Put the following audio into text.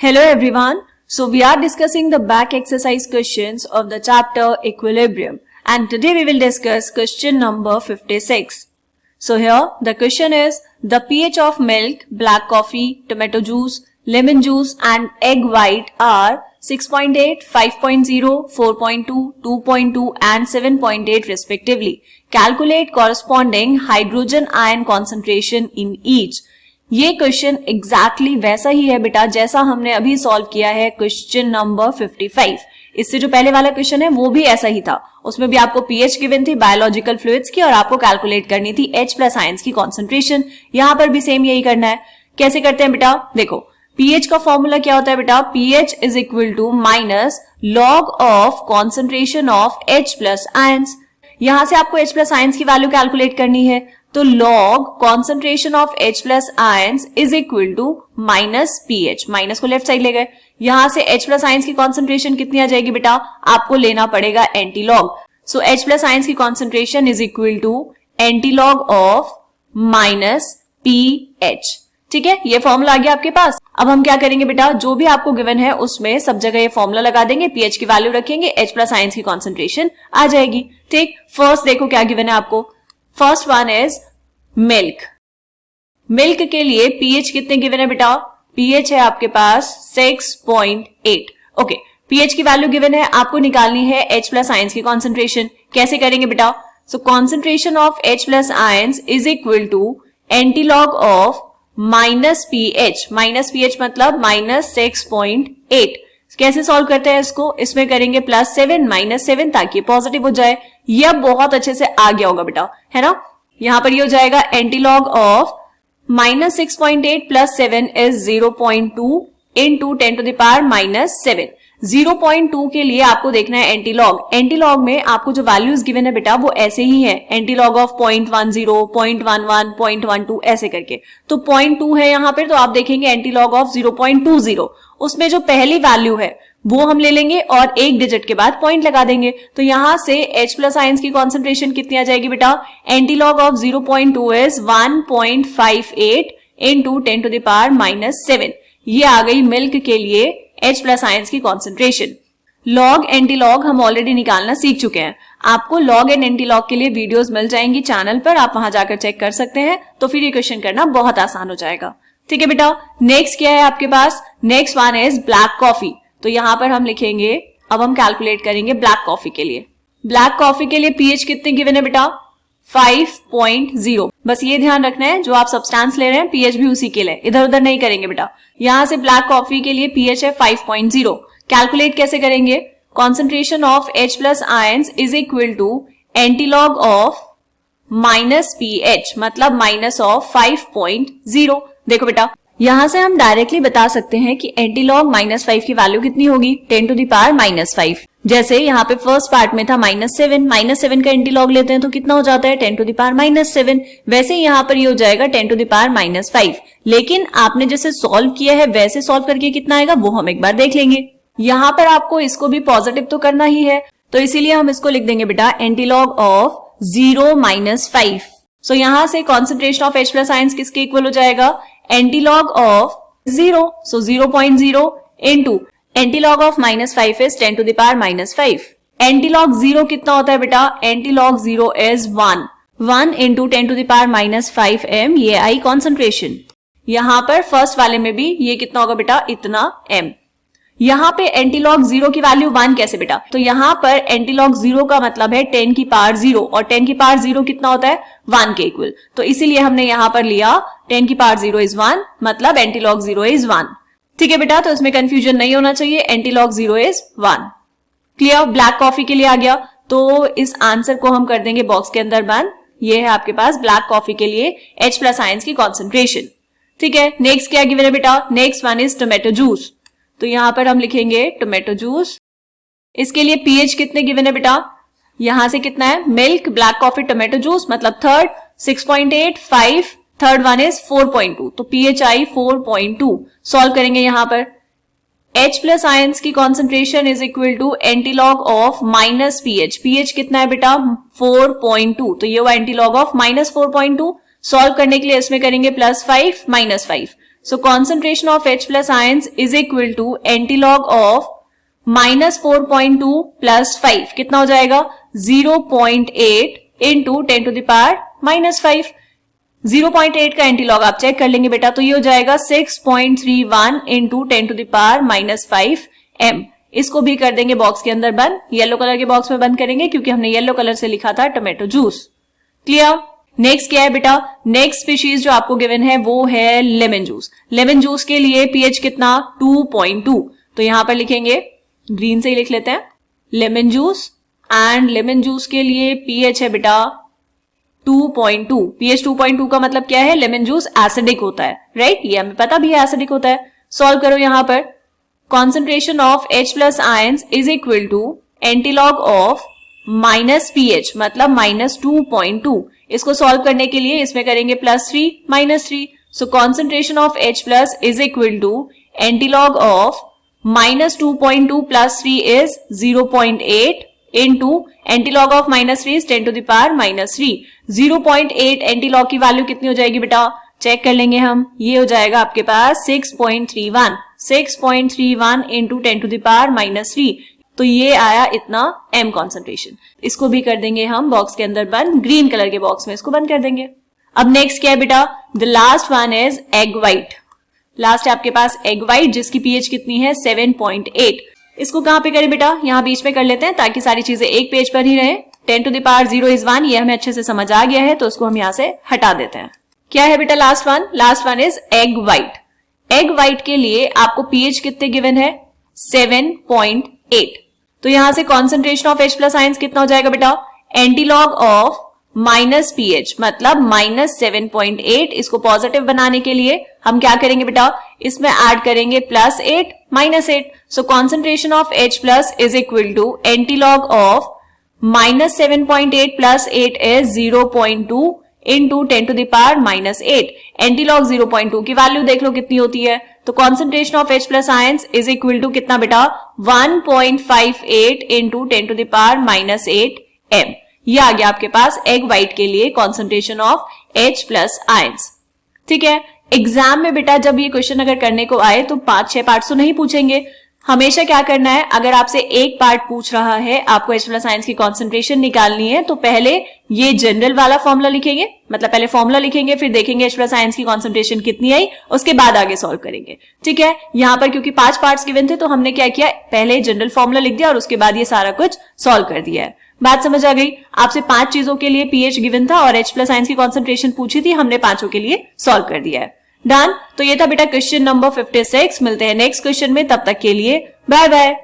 Hello everyone. So we are discussing the back exercise questions of the chapter Equilibrium, and today we will discuss question number 56. So here the question is the pH of milk, black coffee, tomato juice, lemon juice and egg white are 6.8, 5.0, 4.2, 2.2 and 7.8 respectively. Calculate corresponding hydrogen ion concentration in each. ये question exactly वैसा ही है बेटा जैसा हमने अभी solve किया है question number 55। इससे जो पहले वाला क्वेश्चन है वो भी ऐसा ही था, उसमें भी आपको पीएच गिवन थी बायोलॉजिकल फ्लूइड्स की और आपको कैलकुलेट करनी थी H प्लस आयंस की कॉन्सेंट्रेशन। यहाँ पर भी सेम यही करना है। कैसे करते हैं बेटा, देखो पीएच का फॉर्मूला क्या होता है बेटा, pH is equal to minus log of concentration of H plus ions. यहां से आपको H प्लस आयंस की वैल्यू कैलकुलेट करनी है, तो log concentration of H plus ions is equal to minus pH, minus को लेफ्ट साइड ले गए। यहां से H प्लस आयंस की कॉन्सेंट्रेशन कितनी आ जाएगी बेटा, आपको लेना पड़ेगा antilog. So H plus ions की concentration is equal to anti log of minus pH. ठीक है, ये फॉर्मूला आ गया आपके पास। अब हम क्या करेंगे बेटा, जो भी आपको गिवन है उसमें सब जगह ये फॉर्मूला लगा देंगे, पीएच की वैल्यू रखेंगे, H प्लस आयंस की कॉन्सेंट्रेशन आ जाएगी। ठीक, फर्स्ट देखो क्या गिवन है आपको। First one is milk. Milk के लिए पीएच कितने गिवन है बेटा, पीएच है आपके पास 6.8। ओके, पीएच की वैल्यू गिवन है, आपको निकालनी है H प्लस आयंस की कॉन्सेंट्रेशन। कैसे करेंगे बेटा, so concentration of H plus ions is equal to antilog of minus pH. Minus pH मतलब माइनस 6.8। कैसे सॉल्व करते हैं इसको, इसमें करेंगे +7 -7 ताकि पॉजिटिव हो जाए। यह बहुत अच्छे से आ गया होगा बेटा, है ना। यहां पर ये हो जाएगा antilog of minus 6.8 plus 7 is 0.2 into 10 to the power -7। 0.2 के लिए आपको देखना है एंटीलॉग। एंटीलॉग में आपको जो वैल्यूज गिवन है बेटा वो ऐसे ही है, एंटीलॉग ऑफ 0.10, 0.11, 0.12 ऐसे करके। तो 0.2 है यहाँ पे, तो आप देखेंगे एंटीलॉग ऑफ 0.20, उसमें जो पहली वैल्यू है वो हम ले लेंगे और एक डिजिट के बाद पॉइंट लगा देंगे। तो यहां से H प्लस आयंस की कॉन्सेंट्रेशन कितनी आ जाएगी बेटा, antilog of 0.2 is 1.58 into 10 to the power -7। ये आ गई मिल्क के लिए H प्लस आयंस की कॉन्सेंट्रेशन। लॉग एंटीलॉग हम ऑलरेडी निकालना सीख चुके हैं। आपको लॉग एंड एंटीलॉग के लिए वीडियोस मिल जाएंगी चैनल पर, आप वहां जाकर चेक कर सकते हैं, तो फिर ये क्वेश्चन करना बहुत आसान हो जाएगा। ठीक है बेटा, नेक्स्ट क्या है आपके पास, next one is black coffee. तो यहां पर हम लिखेंगे, अब हम कैलकुलेट करेंगे ब्लैक कॉफी के लिए। ब्लैक कॉफी के लिए पीएच कितने गिवन है बेटा, 5.0। बस ये ध्यान रखना है जो आप सब्सटेंस ले रहे हैं पीएच भी उसी के लिए, इधर उधर नहीं करेंगे बेटा। यहां से ब्लैक कॉफी के लिए पीएच है 5.0। कैलकुलेट कैसे करेंगे, concentration of H plus ions is equal to antilog of minus pH मतलब माइनस ऑफ 5.0। देखो बेटा, यहां से हम डायरेक्टली बता सकते हैं कि एंटीलॉग -5 की वैल्यू कितनी होगी, 10 टू द पावर -5। जैसे यहाँ पे फर्स्ट पार्ट में था -7 का एंटीलॉग लेते हैं तो कितना हो जाता है 10 टू द पावर -7। वैसे यहाँ पर ये हो जाएगा 10 टू द पावर -5। लेकिन आपने जैसे सॉल्व किया है वैसे सॉल्व करके कितना आएगा वो हम एक बार देख लेंगे। यहाँ पर आपको इसको भी पॉजिटिव तो करना ही है, तो इसीलिए हम इसको लिख देंगे बेटा एंटीलॉग ऑफ 0 -5। सो यहाँ से concentration of H plus ions किसके इक्वल हो जाएगा, antilog of 0, so 0.0 into antilog of -5 is 10 to the power -5। एंटीलॉग 0 कितना होता है बेटा, antilog 0 is 1 into 10 to the power -5 m, ये आई कॉन्सेंट्रेशन। यहां पर फर्स्ट वाले में भी ये कितना होगा बेटा, इतना m। यहाँ पे एंटीलॉग 0 की वैल्यू 1 कैसे बेटा, तो यहाँ पर एंटीलॉग 0 का मतलब है 10 की पावर 0 और 10 की पावर 0 कितना होता है 1 के इक्वल, तो इसीलिए हमने यहाँ पर लिया 10 की पावर 0 इज 1 मतलब एंटीलॉग 0 इज 1। ठीक है बेटा, तो इसमें कंफ्यूजन नहीं होना चाहिए, antilog 0 is 1। Clear, black coffee के लिए आ गया, तो इस आंसर को हम कर देंगे बॉक्स के अंदर बंद। ये है आपके पास ब्लैक कॉफी के लिए H प्लस आयंस की कॉन्सेंट्रेशन। ठीक है, नेक्स्ट क्या गिवन है बेटा, next one is tomato juice. तो यहां पर हम लिखेंगे टोमेटो जूस। इसके लिए पीएच कितने गिवन है बेटा, यहां से कितना है, milk, black coffee, tomato juice मतलब थर्ड 6.8, 5, थर्ड वन इज 4.2, तो पीएच आई 4.2। सॉल्व करेंगे यहां पर H प्लस आयंस की concentration is equal to antilog of minus pH. PH कितना है बेटा 4.2, तो ये हुआ एंटीलॉग ऑफ -4.2। सॉल्व करने के लिए इसमें करेंगे +5 -5, so concentration of H plus ions is equal to antilog of -4.2 plus 5 कितना हो जाएगा 0.8 इंटू 10 टू द पावर -5। 0.8 का एंटीलॉग आप चेक कर लेंगे बेटा, तो ये हो जाएगा 6.31 into 10 to the power -5 m। इसको भी कर देंगे बॉक्स के अंदर बंद, येलो कलर के बॉक्स में बंद करेंगे क्योंकि हमने येलो कलर से लिखा था टोमेटो जूस। क्लियर। नेक्स्ट क्या है बेटा, नेक्स्ट स्पीशीज जो आपको गिवन है वो है लेमन जूस। लेमन जूस के लिए पीएच कितना 2.2, तो यहां पर लिखेंगे, ग्रीन से ही लिख लेते हैं, lemon juice. And lemon juice के लिए पीएच है बेटा 2.2। पीएच 2.2 का मतलब क्या है, लेमन जूस एसिडिक होता है, राइट, ये हमें पता भी है एसिडिक होता है। सॉल्व करो यहां पर, concentration of H plus ions is equal to antilog of minus pH मतलब -2.2। इसको सॉल्व करने के लिए इसमें करेंगे +3 -3। So concentration of H plus is equal to antilog of -2.2 plus 3 is 0.8 into antilog of -3 is 10 to the power -3। 0.8 antilog की value कितनी हो जाएगी बेटा, चेक कर लेंगे हम, ये हो जाएगा आपके पास 6.31 इंटू 10 टू द पावर -3, तो ये आया इतना m कॉन्सेंट्रेशन। इसको भी कर देंगे हम बॉक्स के अंदर बंद, ग्रीन कलर के बॉक्स में इसको बंद कर देंगे। अब नेक्स्ट क्या है बेटा, the last one is egg white. Last है आपके पास एग व्हाइट जिसकी पीएच कितनी है 7.8। इसको कहां पे करें बेटा, यहां बीच में कर लेते हैं ताकि सारी चीजें एक पेज पर ही रहे। 10 टू द पावर 0 इज 1, ये हमें अच्छे से समझ आ गया है, तो उसको हम यहां से हटा देते हैं। क्या है बेटा last one, last one is egg white. Egg white के लिए आपको पीएच कितने गिवन है 7.8, तो यहां से concentration of H plus ions कितना हो जाएगा बेटा, एंटीलॉग ऑफ माइनस पीएच मतलब -7.8। इसको पॉजिटिव बनाने के लिए हम क्या करेंगे बेटा, इसमें ऐड करेंगे +8 -8। So concentration of H plus is equal to antilog of -7.8 plus 8 is 0.2 into 10 to the power -8। एंटीलॉग 0.2 की वैल्यू देख लो कितनी होती है, तो concentration of H plus ions is equal to कितना बेटा 1.58 into 10 to the power -8 m। ये आ गया आपके पास एग व्हाइट के लिए concentration of H plus ions. ठीक है, एग्जाम में बेटा जब ये क्वेश्चन अगर करने को आए तो 5-6 पार्ट्स तो नहीं पूछेंगे। हमेशा क्या करना है, अगर आपसे एक पार्ट पूछ रहा है, आपको H प्लस आयंस की कॉन्सेंट्रेशन निकालनी है, तो पहले ये जनरल वाला फॉर्मूला लिखेंगे, मतलब पहले फॉर्मूला लिखेंगे, फिर देखेंगे H प्लस आयंस की कॉन्सेंट्रेशन कितनी आई, उसके बाद आगे सॉल्व करेंगे। ठीक है, यहाँ पर क्योंकि 5 पार्ट्स गिवन थे तो हमने क्या किया, पहले जनरल फॉर्मूला लिख दिया और उसके बाद ये सारा कुछ सॉल्व कर दिया है। बात समझ आ गई। आपसे 5 चीजों के लिए पीएच गिवन था और H प्लस आयंस की कॉन्सेंट्रेशन पूछी थी, हमने 5 के लिए सॉल्व कर दिया है। डन। तो ये था बेटा क्वेश्चन नंबर 56। मिलते हैं नेक्स्ट क्वेश्चन में, तब तक के लिए बाय बाय।